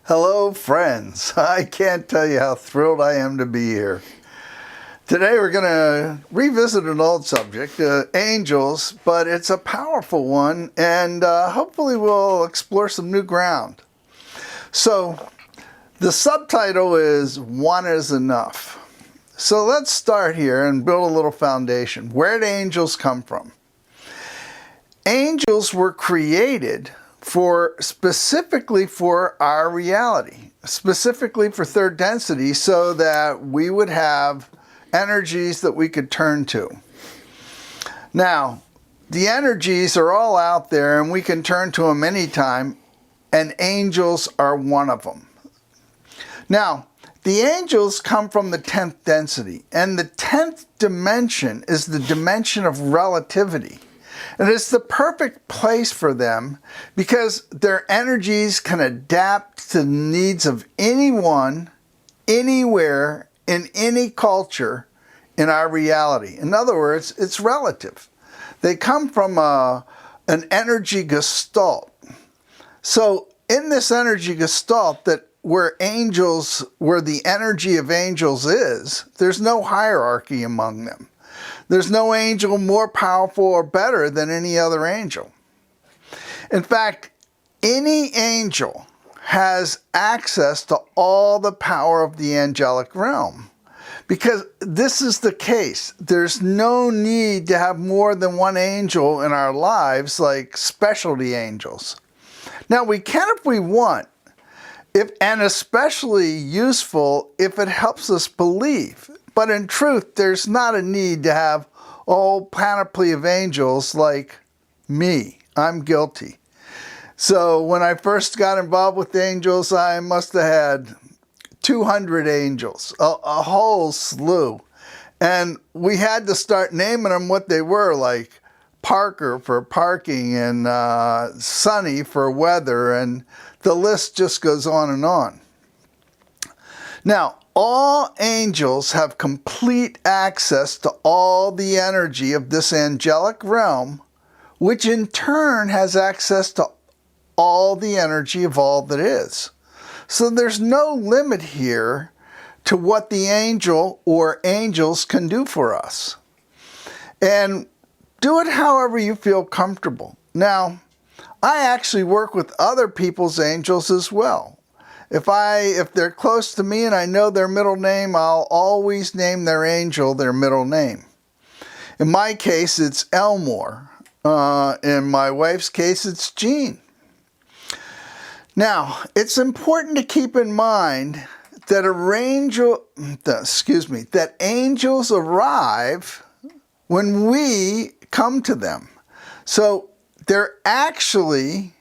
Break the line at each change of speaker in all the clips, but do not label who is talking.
Hello friends, I can't tell you how thrilled I am to be here. Today we're going to revisit an old subject, angels, but it's a powerful one, and hopefully we'll explore some new ground. So the subtitle is One is Enough. So let's start here and build a little foundation. Where did angels come from? Angels were created specifically for our reality, specifically for third density, so that we would have energies that we could turn to. Now, the energies are all out there and we can turn to them anytime, and angels are one of them. Now, the angels come from the 10th density, and the 10th dimension is the dimension of relativity. And it's the perfect place for them because their energies can adapt to the needs of anyone, anywhere, in any culture in our reality. In other words, it's relative. They come from an energy gestalt. So in this energy gestalt, where the energy of angels is, there's no hierarchy among them. There's no angel more powerful or better than any other angel. In fact, any angel has access to all the power of the angelic realm. Because this is the case. There's no need to have more than one angel in our lives, like specialty angels. Now, we can if we want, and especially useful if it helps us believe. But in truth, there's not a need to have a whole panoply of angels like me. I'm guilty. So when I first got involved with angels, I must have had 200 angels, a whole slew. And we had to start naming them what they were, like Parker for parking and Sunny for weather, and the list just goes on and on. Now, all angels have complete access to all the energy of this angelic realm, which in turn has access to all the energy of all that is. So there's no limit here to what the angel or angels can do for us. And do it however you feel comfortable. Now, I actually work with other people's angels as well. If they're close to me and I know their middle name, I'll always name their angel their middle name. In my case, it's Elmore. In my wife's case, it's Jean. Now, it's important to keep in mind that that angels arrive when we come to them. So they're actually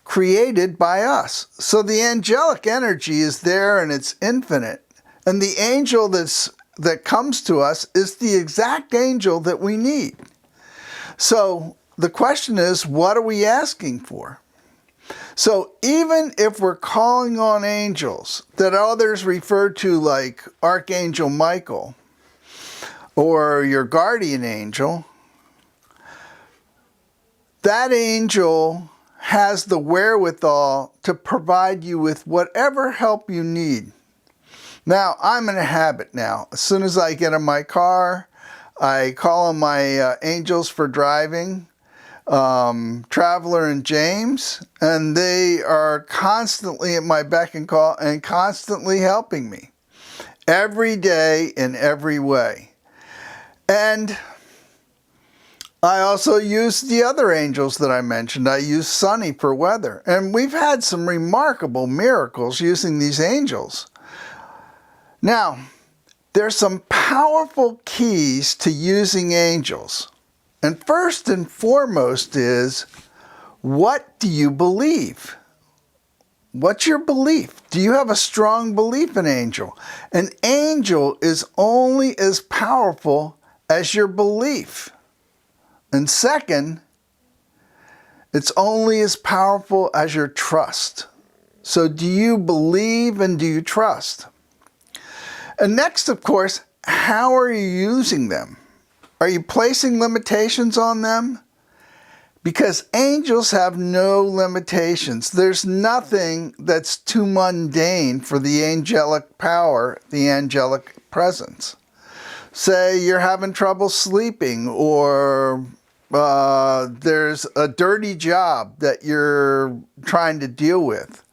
created by us. So the angelic energy is there and it's infinite. And the angel that comes to us is the exact angel that we need. So the question is, what are we asking for? So even if we're calling on angels that others refer to like Archangel Michael or your guardian angel, that angel has the wherewithal to provide you with whatever help you need. Now, I'm in a habit now. As soon as I get in my car, I call on my angels for driving, Traveler and James, and they are constantly at my beck and call and constantly helping me every day in every way. And I also use the other angels that I mentioned. I use Sunny for weather. And we've had some remarkable miracles using these angels. Now, there's some powerful keys to using angels. And first and foremost is, what do you believe? What's your belief? Do you have a strong belief in angel? An angel is only as powerful as your belief. And second, it's only as powerful as your trust. So do you believe and do you trust? And next, of course, how are you using them? Are you placing limitations on them? Because angels have no limitations. There's nothing that's too mundane for the angelic power, the angelic presence. Say you're having trouble sleeping, or there's a dirty job that you're trying to deal with.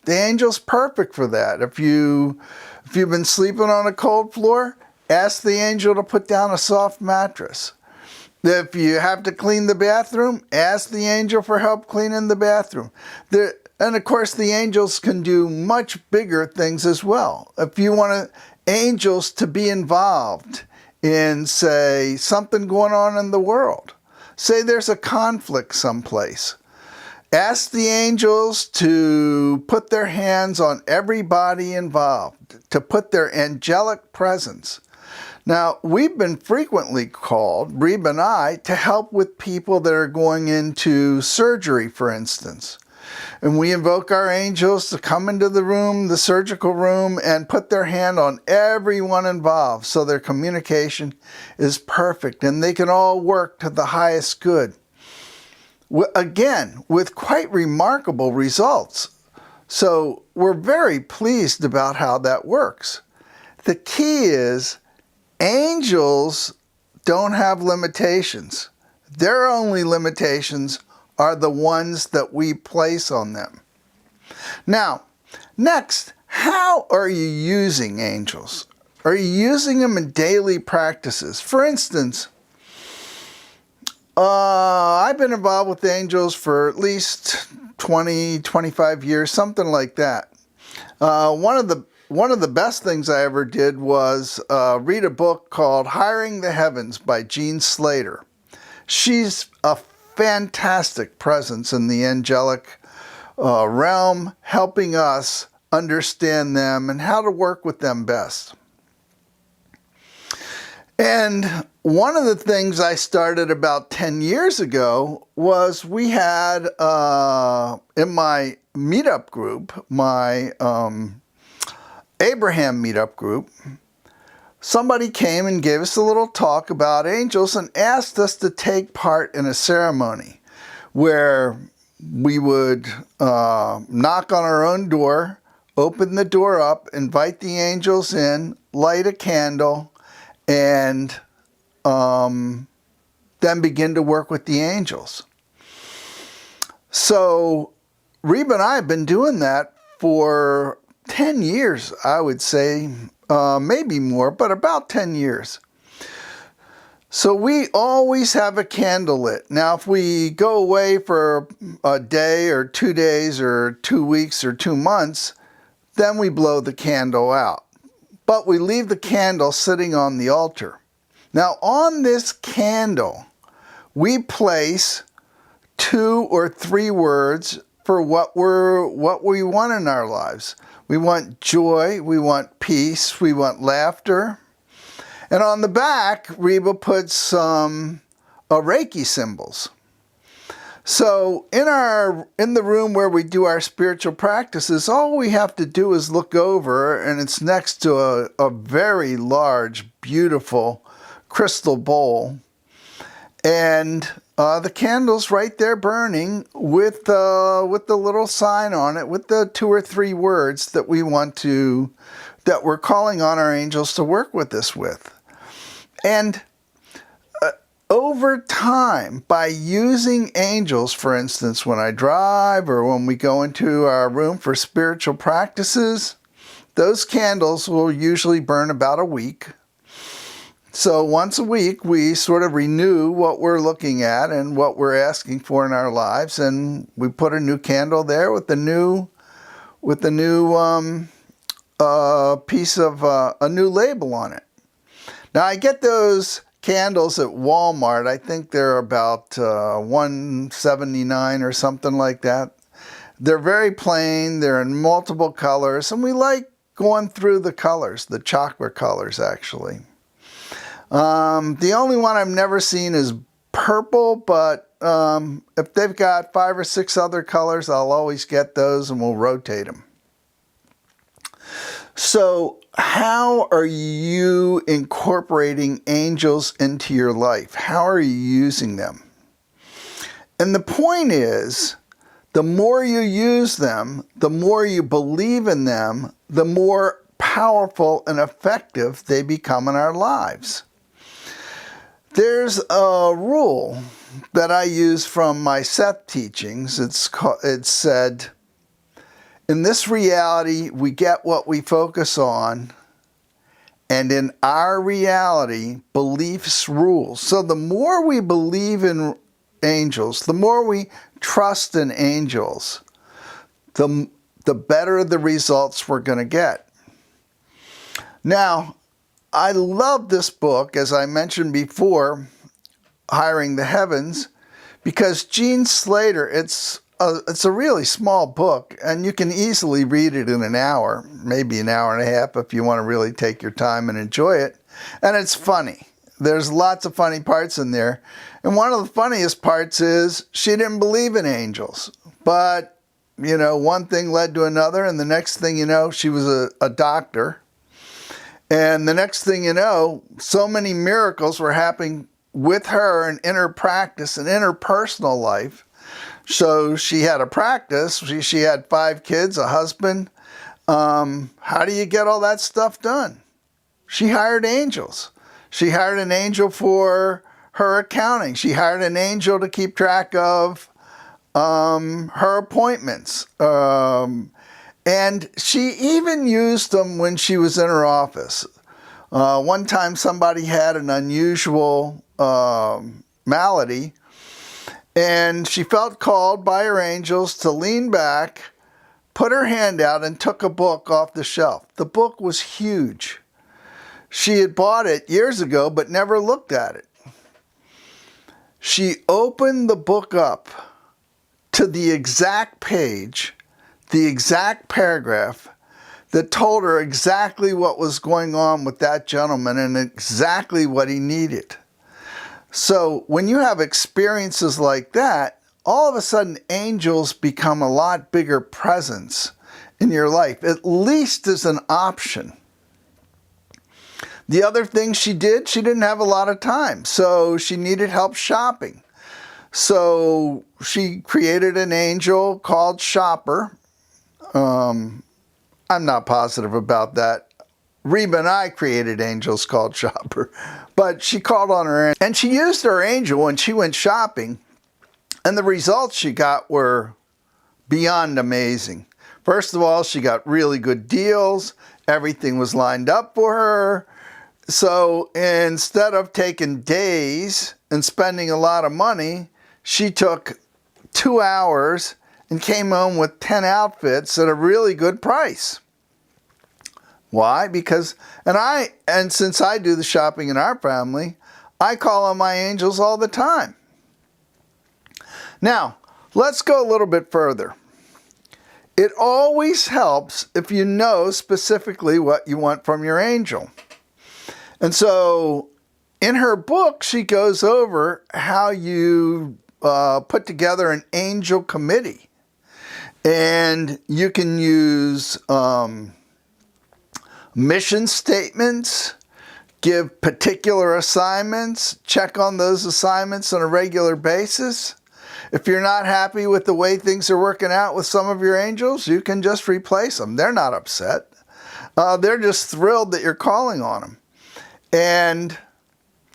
The angel's perfect for that. If you've been sleeping on a cold floor, ask the angel to put down a soft mattress. If you have to clean the bathroom, ask the angel for help cleaning the bathroom. And of course, the angels can do much bigger things as well. If you want angels to be involved in, say, something going on in the world, say there's a conflict someplace, ask the angels to put their hands on everybody involved, to put their angelic presence. Now, we've been frequently called, Reba and I, to help with people that are going into surgery, for instance. And we invoke our angels to come into the room, the surgical room, and put their hand on everyone involved so their communication is perfect and they can all work to the highest good. Again, with quite remarkable results. So we're very pleased about how that works. The key is, angels don't have limitations. Their only limitations are the ones that we place on them. Now, next, how are you using angels? Are you using them in daily practices? For instance, I've been involved with angels for at least 20, 25 years, something like that. One of the best things I ever did was read a book called Hiring the Heavens by Jean Slater. She's a fantastic presence in the angelic realm, helping us understand them and how to work with them best. And one of the things I started about 10 years ago was we had in my meetup group, my Abraham meetup group, somebody came and gave us a little talk about angels and asked us to take part in a ceremony where we would knock on our own door, open the door up, invite the angels in, light a candle, and then begin to work with the angels. So Reba and I have been doing that for 10 years, I would say, maybe more, but about 10 years. So we always have a candle lit. Now, if we go away for a day or 2 days or 2 weeks or 2 months, then we blow the candle out. But we leave the candle sitting on the altar. Now, on this candle, we place 2 or 3 words for what we want in our lives. We want joy, we want peace, we want laughter. And on the back, Reba puts some Reiki symbols. So in the room where we do our spiritual practices, all we have to do is look over, and it's next to a very large, beautiful crystal bowl. And the candle's right there burning with the little sign on it, with the 2 or 3 words that that we're calling on our angels to work with us with. And over time, by using angels, for instance, when I drive or when we go into our room for spiritual practices, those candles will usually burn about a week. So once a week, we sort of renew what we're looking at and what we're asking for in our lives, and we put a new candle there with the new piece of a new label on it. Now, I get those candles at Walmart. I think they're about $1.79 or something like that. They're very plain. They're in multiple colors, and we like going through the colors, the chakra colors, actually. The only one I've never seen is purple, but if they've got 5 or 6 other colors, I'll always get those and we'll rotate them. So how are you incorporating angels into your life? How are you using them? And the point is, the more you use them, the more you believe in them, the more powerful and effective they become in our lives. There's a rule that I use from my Seth teachings. It said, in this reality, we get what we focus on, and in our reality, beliefs rule. So the more we believe in angels, the more we trust in angels, the better the results we're going to get. Now, I love this book, as I mentioned before, Hiring the Heavens, because Gene Slater, it's a really small book, and you can easily read it in an hour, maybe an hour and a half if you want to really take your time and enjoy it. And it's funny. There's lots of funny parts in there. And one of the funniest parts is she didn't believe in angels. But, you know, one thing led to another, and the next thing you know, she was a doctor. And the next thing you know, so many miracles were happening with her and in her practice and in her personal life. So she had a practice, she had 5 kids, a husband. How do you get all that stuff done? She hired angels. She hired an angel for her accounting. She hired an angel to keep track of her appointments. And she even used them when she was in her office. One time somebody had an unusual malady, and she felt called by her angels to lean back, put her hand out, and took a book off the shelf. The book was huge. She had bought it years ago, but never looked at it. She opened the book up to the exact page, the exact paragraph that told her exactly what was going on with that gentleman and exactly what he needed. So when you have experiences like that, all of a sudden angels become a lot bigger presence in your life, at least as an option. The other thing she did, she didn't have a lot of time, so she needed help shopping. So she created an angel called Shopper. I'm not positive about that. Reba and I created angels called Shopper, but she called on her and she used her angel when she went shopping, and the results she got were beyond amazing. First of all, she got really good deals. Everything was lined up for her. So instead of taking days and spending a lot of money, she took 2 hours and came home with 10 outfits at a really good price. Why? Because, and since I do the shopping in our family, I call on my angels all the time. Now, let's go a little bit further. It always helps if you know specifically what you want from your angel. And so in her book, she goes over how you put together an angel committee. And you can use mission statements, give particular assignments, check on those assignments on a regular basis. If you're not happy with the way things are working out with some of your angels, you can just replace them. They're not upset. They're just thrilled that you're calling on them. And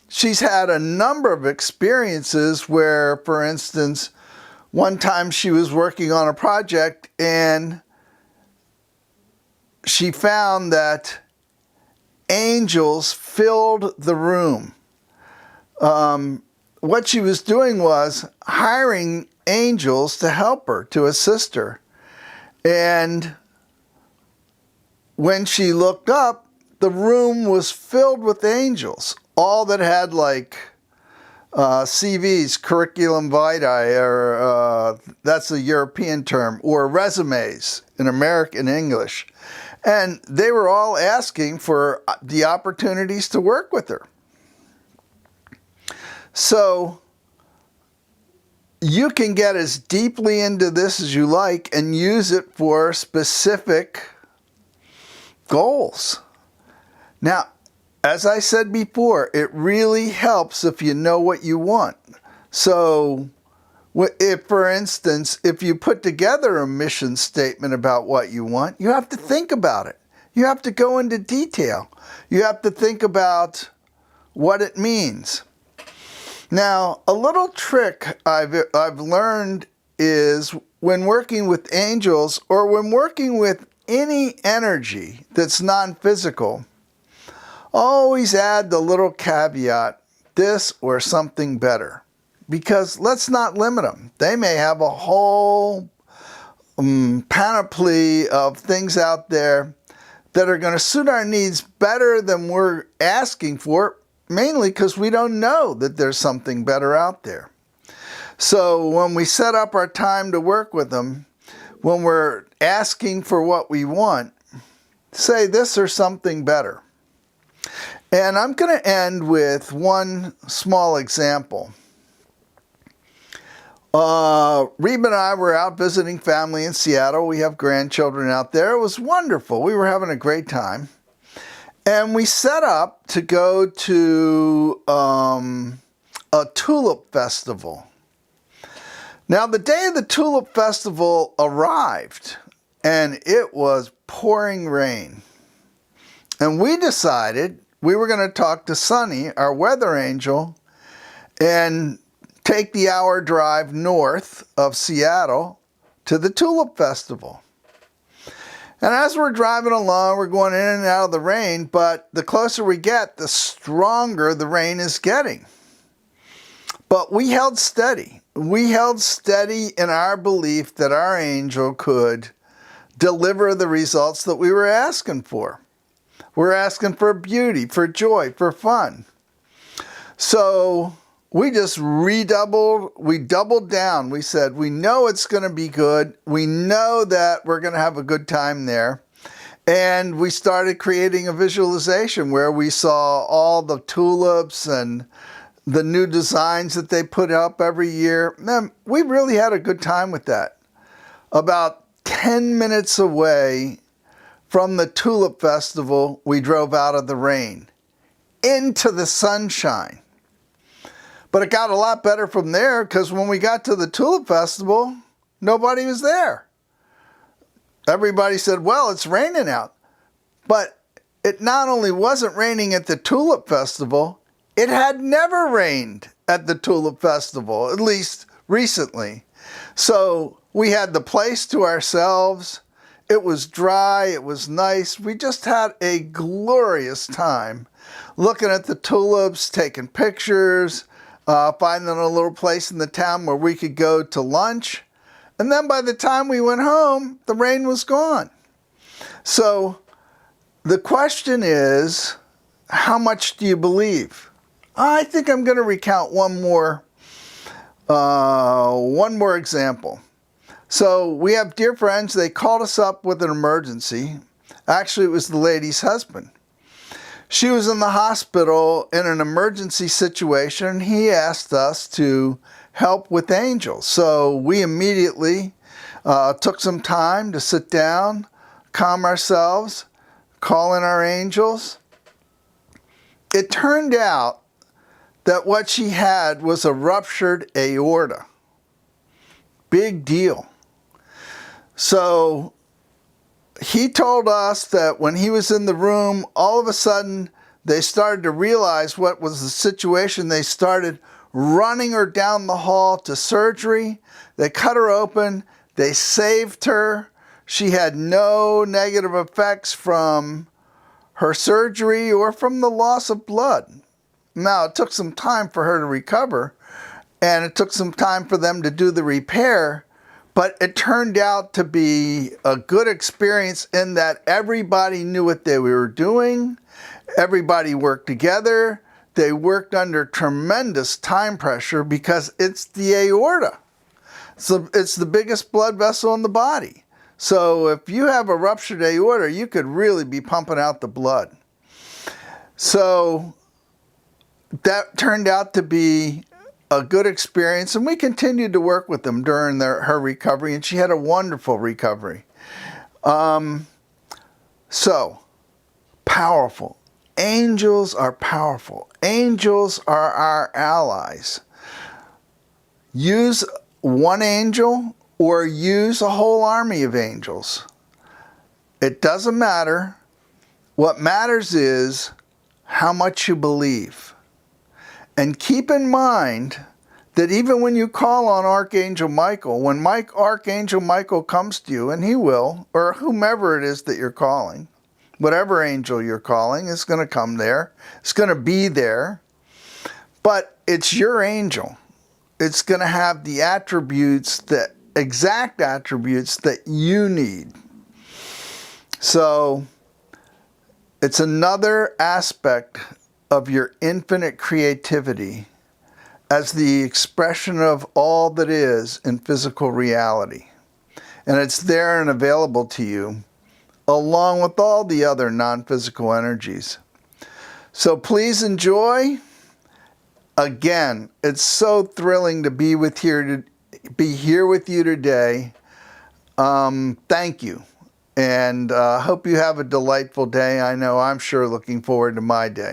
she's had a number of experiences where, for instance, one time she was working on a project and she found that angels filled the room. What she was doing was hiring angels to help her, to assist her. And when she looked up, the room was filled with angels, all that had like CVs, curriculum vitae, or that's a European term, or resumes in American English. And they were all asking for the opportunities to work with her. So you can get as deeply into this as you like and use it for specific goals. Now, as I said before, it really helps if you know what you want. So If, for instance, if you put together a mission statement about what you want, you have to think about it. You have to go into detail. You have to think about what it means. Now, a little trick I've learned is when working with angels or when working with any energy that's non-physical, always add the little caveat, this or something better. Because let's not limit them. They may have a whole panoply of things out there that are going to suit our needs better than we're asking for, mainly because we don't know that there's something better out there. So when we set up our time to work with them, when we're asking for what we want, say this or something better. And I'm going to end with one small example. Reba and I were out visiting family in Seattle. We have grandchildren out there. It was wonderful. We were having a great time. And we set up to go to a tulip festival. Now, the day of the tulip festival arrived, and it was pouring rain. And we decided we were going to talk to Sunny, our weather angel, and take the hour drive north of Seattle to the tulip festival. And as we're driving along, we're going in and out of the rain, but the closer we get, the stronger the rain is getting. But we held steady. We held steady in our belief that our angel could deliver the results that we were asking for. We're asking for beauty, for joy, for fun. So we just we doubled down. We said, we know it's going to be good. We know that we're going to have a good time there. And we started creating a visualization where we saw all the tulips and the new designs that they put up every year. Man, we really had a good time with that. About 10 minutes away from the tulip festival, we drove out of the rain into the sunshine. But it got a lot better from there because when we got to the tulip festival, nobody was there. Everybody said, well, it's raining out. But it not only wasn't raining at the tulip festival, it had never rained at the tulip festival, at least recently. So we had the place to ourselves. It was dry. It was nice. We just had a glorious time looking at the tulips, taking pictures, finding a little place in the town where we could go to lunch. And then by the time we went home, the rain was gone. So the question is, how much do you believe? I think I'm going to recount one more example. So we have dear friends. They called us up with an emergency. Actually, it was the lady's husband. She was in the hospital in an emergency situation. He asked us to help with angels. So we immediately took some time to sit down, calm ourselves, call in our angels. It turned out that what she had was a ruptured aorta. Big deal. So he told us that when he was in the room, all of a sudden they started to realize what was the situation. They started running her down the hall to surgery. They cut her open. They saved her. She had no negative effects from her surgery or from the loss of blood. Now, it took some time for her to recover, and it took some time for them to do the repair, but it turned out to be a good experience in that everybody knew what they were doing. Everybody worked together. They worked under tremendous time pressure because it's the aorta. So it's the biggest blood vessel in the body. So if you have a ruptured aorta, you could really be pumping out the blood. So that turned out to be a good experience, and we continued to work with them during her recovery, and she had a wonderful recovery. So, powerful. Angels are powerful. Angels are our allies. Use one angel or use a whole army of angels. It doesn't matter. What matters is how much you believe. And keep in mind that even when you call on Archangel Michael, when Archangel Michael comes to you, and he will, or whomever it is that you're calling, whatever angel you're calling is going to come there. It's going to be there. But it's your angel. It's going to have the attributes, the exact attributes that you need. So it's another aspect of your infinite creativity as the expression of all that is in physical reality. And it's there and available to you, along with all the other non-physical energies. So please enjoy. Again, it's so thrilling to be here with you today. Thank you. And hope you have a delightful day. I know I'm sure looking forward to my day.